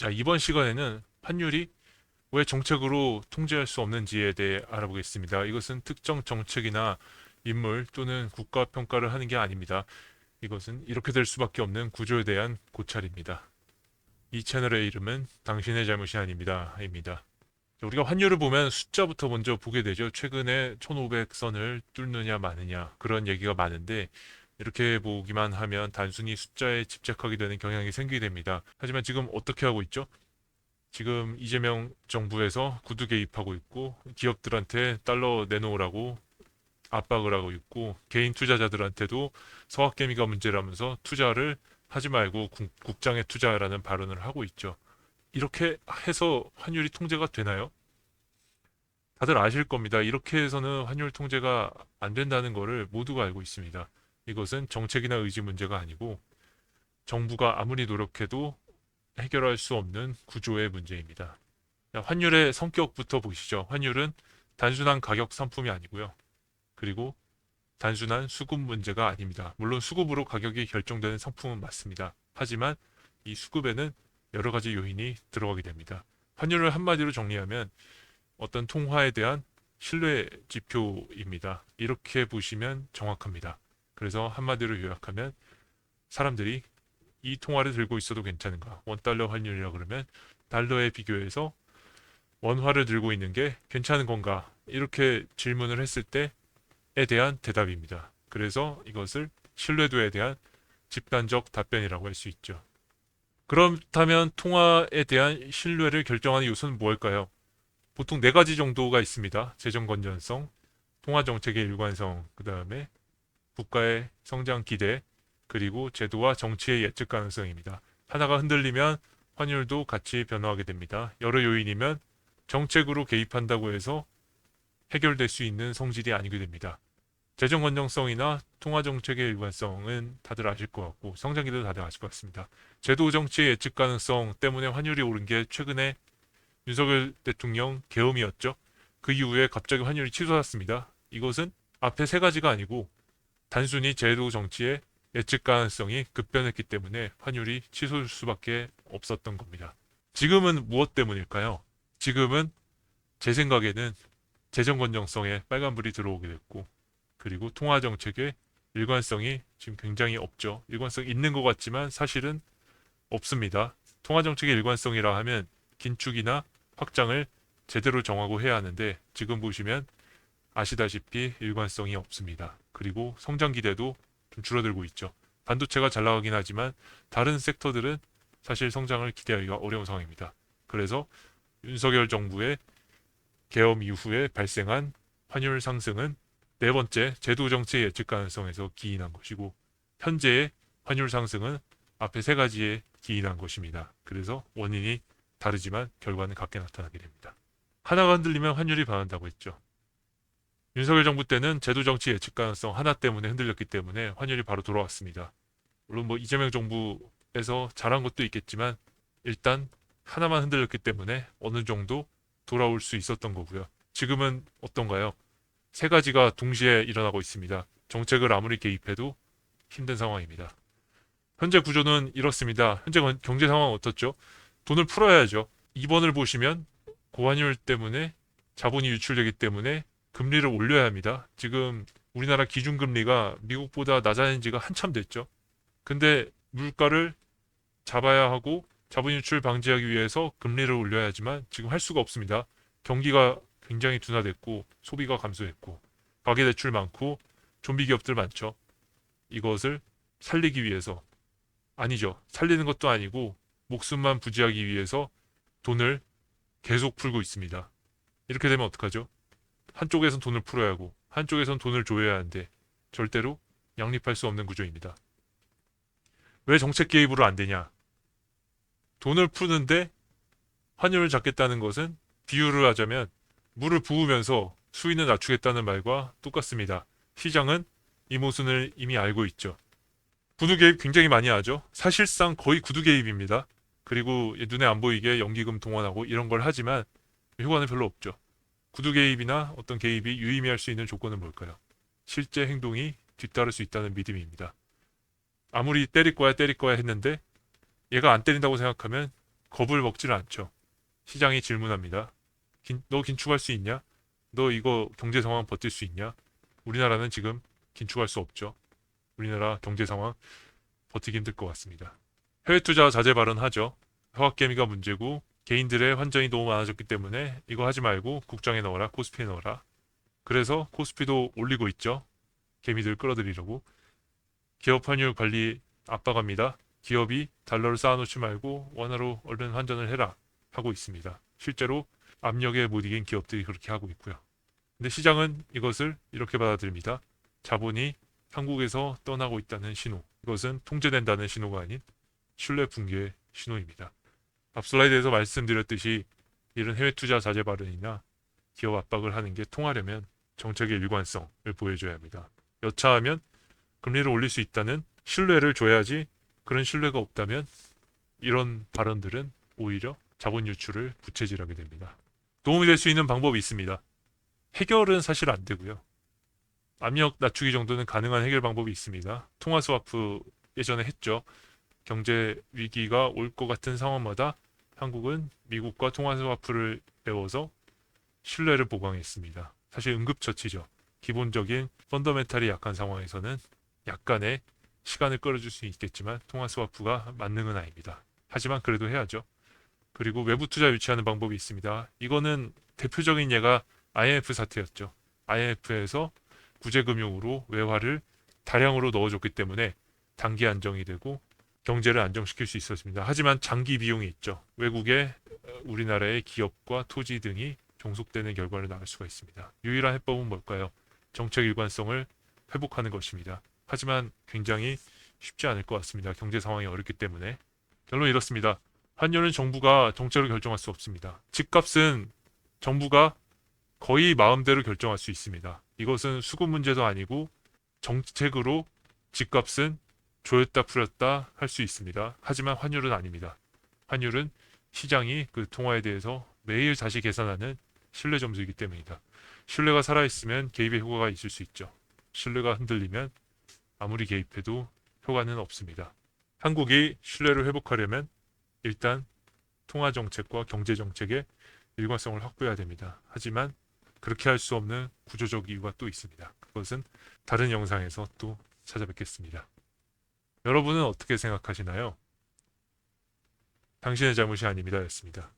자, 이번 시간에는 환율이 왜 정책으로 통제할 수 없는지에 대해 알아보겠습니다. 이것은 특정 정책이나 인물 또는 국가 평가를 하는 게 아닙니다. 이것은 이렇게 될 수밖에 없는 구조에 대한 고찰입니다. 이 채널의 이름은 당신의 잘못이 아닙니다. 입니다. 우리가 환율을 보면 숫자부터 먼저 보게 되죠. 최근에 1500선을 뚫느냐 마느냐 그런 얘기가 많은데 이렇게 보기만 하면 단순히 숫자에 집착하게 되는 경향이 생기게 됩니다. 하지만 지금 어떻게 하고 있죠? 지금 이재명 정부에서 구두 개입하고 있고 기업들한테 달러 내놓으라고 압박을 하고 있고 개인 투자자들한테도 서학개미가 문제라면서 투자를 하지 말고 국장에 투자라는 발언을 하고 있죠. 이렇게 해서 환율이 통제가 되나요? 다들 아실 겁니다. 이렇게 해서는 환율 통제가 안 된다는 것을 모두가 알고 있습니다. 이것은 정책이나 의지 문제가 아니고 정부가 아무리 노력해도 해결할 수 없는 구조의 문제입니다. 환율의 성격부터 보시죠. 환율은 단순한 가격 상품이 아니고요. 그리고 단순한 수급 문제가 아닙니다. 물론 수급으로 가격이 결정되는 상품은 맞습니다. 하지만 이 수급에는 여러 가지 요인이 들어가게 됩니다. 환율을 한마디로 정리하면 어떤 통화에 대한 신뢰 지표입니다. 이렇게 보시면 정확합니다. 그래서 한마디로 요약하면 사람들이 이 통화를 들고 있어도 괜찮은가? 원달러 환율이라 그러면 달러에 비교해서 원화를 들고 있는 게 괜찮은 건가? 이렇게 질문을 했을 때에 대한 대답입니다. 그래서 이것을 신뢰도에 대한 집단적 답변이라고 할 수 있죠. 그렇다면 통화에 대한 신뢰를 결정하는 요소는 무엇일까요? 보통 네 가지 정도가 있습니다. 재정 건전성, 통화 정책의 일관성, 그 다음에 국가의 성장 기대, 그리고 제도와 정치의 예측 가능성입니다. 하나가 흔들리면 환율도 같이 변화하게 됩니다. 여러 요인이면 정책으로 개입한다고 해서 해결될 수 있는 성질이 아니게 됩니다. 재정 건전성이나 통화 정책의 일관성은 다들 아실 것 같고 성장 기대도 다들 아실 것 같습니다. 제도 정치의 예측 가능성 때문에 환율이 오른 게 최근에 윤석열 대통령 계엄이었죠. 그 이후에 갑자기 환율이 치솟았습니다. 이것은 앞에 세 가지가 아니고 단순히 제도 정치의 예측 가능성이 급변했기 때문에 환율이 치솟을 수밖에 없었던 겁니다. 지금은 무엇 때문일까요? 지금은 제 생각에는 재정 건전성에 빨간불이 들어오게 됐고 그리고 통화 정책의 일관성이 지금 굉장히 없죠. 일관성 있는 것 같지만 사실은 없습니다. 통화 정책의 일관성이라 하면 긴축이나 확장을 제대로 정하고 해야 하는데 지금 보시면 아시다시피 일관성이 없습니다. 그리고 성장 기대도 좀 줄어들고 있죠. 반도체가 잘 나가긴 하지만 다른 섹터들은 사실 성장을 기대하기가 어려운 상황입니다. 그래서 윤석열 정부의 계엄 이후에 발생한 환율 상승은 네 번째 제도 정치의 예측 가능성에서 기인한 것이고 현재의 환율 상승은 앞에 세 가지에 기인한 것입니다. 그래서 원인이 다르지만 결과는 같게 나타나게 됩니다. 하나가 흔들리면 환율이 변한다고 했죠. 윤석열 정부 때는 제도 정치 예측 가능성 하나 때문에 흔들렸기 때문에 환율이 바로 돌아왔습니다. 물론 뭐 이재명 정부에서 잘한 것도 있겠지만 일단 하나만 흔들렸기 때문에 어느 정도 돌아올 수 있었던 거고요. 지금은 어떤가요? 세 가지가 동시에 일어나고 있습니다. 정책을 아무리 개입해도 힘든 상황입니다. 현재 구조는 이렇습니다. 현재 경제 상황은 어떻죠? 돈을 풀어야죠. 이번을 보시면 고환율 때문에 자본이 유출되기 때문에 금리를 올려야 합니다. 지금 우리나라 기준금리가 미국보다 낮아진 지가 한참 됐죠. 근데 물가를 잡아야 하고 자본 유출 방지하기 위해서 금리를 올려야지만 지금 할 수가 없습니다. 경기가 굉장히 둔화됐고 소비가 감소했고 가계대출 많고 좀비 기업들 많죠. 이것을 살리기 위해서 아니죠. 살리는 것도 아니고 목숨만 부지하기 위해서 돈을 계속 풀고 있습니다. 이렇게 되면 어떡하죠? 한쪽에선 돈을 풀어야 하고 한쪽에선 돈을 줘야 하는데 절대로 양립할 수 없는 구조입니다. 왜 정책 개입으로 안 되냐? 돈을 푸는데 환율을 잡겠다는 것은 비유를 하자면 물을 부으면서 수위는 낮추겠다는 말과 똑같습니다. 시장은 이 모순을 이미 알고 있죠. 구두 개입 굉장히 많이 하죠. 사실상 거의 구두 개입입니다. 그리고 눈에 안 보이게 연기금 동원하고 이런 걸 하지만 효과는 별로 없죠. 구두 개입이나 어떤 개입이 유의미할 수 있는 조건은 뭘까요? 실제 행동이 뒤따를 수 있다는 믿음입니다. 아무리 때릴 거야 했는데 얘가 안 때린다고 생각하면 겁을 먹지는 않죠. 시장이 질문합니다. 너 긴축할 수 있냐? 너 이거 경제 상황 버틸 수 있냐? 우리나라는 지금 긴축할 수 없죠. 우리나라 경제 상황 버티기 힘들 것 같습니다. 해외 투자 자제 발언하죠. 허각개미가 문제고 개인들의 환전이 너무 많아졌기 때문에 이거 하지 말고 국장에 넣어라, 코스피에 넣어라. 그래서 코스피도 올리고 있죠. 개미들 끌어들이려고. 기업 환율 관리 압박합니다. 기업이 달러를 쌓아놓지 말고 원화로 얼른 환전을 해라 하고 있습니다. 실제로 압력에 못 이긴 기업들이 그렇게 하고 있고요. 근데 시장은 이것을 이렇게 받아들입니다. 자본이 한국에서 떠나고 있다는 신호. 이것은 통제된다는 신호가 아닌 신뢰 붕괴의 신호입니다. 앞 슬라이드에서 말씀드렸듯이 이런 해외 투자 자제 발언이나 기업 압박을 하는 게 통하려면 정책의 일관성을 보여줘야 합니다. 여차하면 금리를 올릴 수 있다는 신뢰를 줘야지, 그런 신뢰가 없다면 이런 발언들은 오히려 자본 유출을 부채질하게 됩니다. 도움이 될 수 있는 방법이 있습니다. 해결은 사실 안 되고요. 압력 낮추기 정도는 가능한 해결 방법이 있습니다. 통화 스와프 예전에 했죠. 경제 위기가 올 것 같은 상황마다 한국은 미국과 통화 스와프를 배워서 신뢰를 보강했습니다. 사실 응급처치죠. 기본적인 펀더멘탈이 약한 상황에서는 약간의 시간을 끌어줄 수 있겠지만 통화 스와프가 만능은 아닙니다. 하지만 그래도 해야죠. 그리고 외부 투자 유치하는 방법이 있습니다. 이거는 대표적인 예가 IMF 사태였죠. IMF에서 구제금융으로 외화를 다량으로 넣어줬기 때문에 단기 안정이 되고 경제를 안정시킬 수 있었습니다. 하지만 장기 비용이 있죠. 외국에 우리나라의 기업과 토지 등이 종속되는 결과를 낳을 수가 있습니다. 유일한 해법은 뭘까요? 정책 일관성을 회복하는 것입니다. 하지만 굉장히 쉽지 않을 것 같습니다. 경제 상황이 어렵기 때문에. 결론 이렇습니다. 환율은 정부가 정책을 결정할 수 없습니다. 집값은 정부가 거의 마음대로 결정할 수 있습니다. 이것은 수급 문제도 아니고 정책으로 집값은 조였다 풀었다 할 수 있습니다. 하지만 환율은 아닙니다. 환율은 시장이 그 통화에 대해서 매일 다시 계산하는 신뢰 점수이기 때문이다. 신뢰가 살아있으면 개입의 효과가 있을 수 있죠. 신뢰가 흔들리면 아무리 개입해도 효과는 없습니다. 한국이 신뢰를 회복하려면 일단 통화 정책과 경제 정책의 일관성을 확보해야 됩니다. 하지만 그렇게 할 수 없는 구조적 이유가 또 있습니다. 그것은 다른 영상에서 또 찾아뵙겠습니다. 여러분은 어떻게 생각하시나요? 당신의 잘못이 아닙니다. 였습니다.